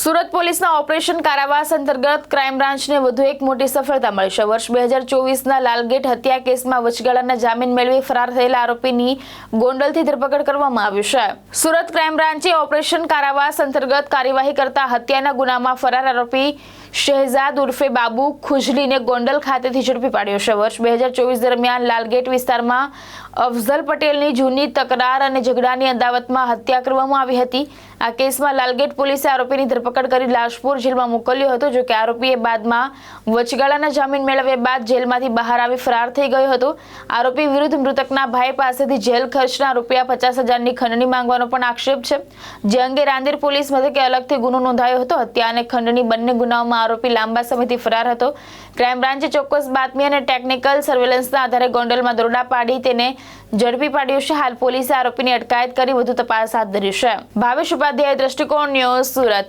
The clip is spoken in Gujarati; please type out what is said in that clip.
સુરત પોલીસના ઓપરેશન કારાવાસ અંતર્ગત ક્રાઇમ બ્રાન્ચને વધુ એક મોટી સફળતા મળી છે। વર્ષ 2024ના લાલગેટ હત્યા કેસમાં વચગાળાના જામીન મેળવી ફરાર થયેલા આરોપીની ગોંડલથી ધરપકડ કરવામાં આવી છે। સુરત ક્રાઇમ બ્રાન્ચે ઓપરેશન કારાવાસ અંતર્ગત કાર્યવાહી કરતા હત્યાના ગુનામાં ફરાર આરોપી શહેજાદ ઉર્ફે બાબુ ખુજલીને ગોંડલ ખાતેથી ઝડપી પાડ્યો છે। વર્ષ 2024 દરમિયાન લાલગેટ વિસ્તારમાં અફઝલ પટેલની જૂની તકરાર અને ઝઘડાની અદાવતમાં હત્યા કરવામાં આવી હતી। આ કેસમાં લાલગેટ પોલીસે આરોપીની ધરપકડ કરી લાજપોર જેલમાં મોકલ્યો હતો। જો કે આરોપીએ બાદમાં વચગાળાના જામીન મેળવ્યા બાદ જેલમાંથી બહાર આવી ફરાર થઈ ગયો હતો। આરોપી વિરુદ્ધ મૃતકના ભાઈ પાસેથી જેલ ખર્ચના ₹50,000ની ખંડણી માંગવાનો પણ આક્ષેપ છે, જે અંગે રાંદેર પોલીસ મથકે અલગથી ગુનો નોંધાયો હતો। હત્યા અને ખંડણી બંને ગુનાઓમાં આરોપી લાંબા સમયથી ફરાર હતો। ક્રાઇમ બ્રાન્ચે ચોક્કસ બાતમી અને ટેકનિકલ સર્વેલન્સના આધારે ગોંડલમાં દરોડા પાડી તેને ઝડપી પાડ્યો છે। હાલ પોલીસે આરોપીની અટકાયત કરી વધુ તપાસ હાથ ધરી છે। ભાવેશ ઉપાધ્યાય, દ્રષ્ટિકોણ ન્યૂઝ, સુરત।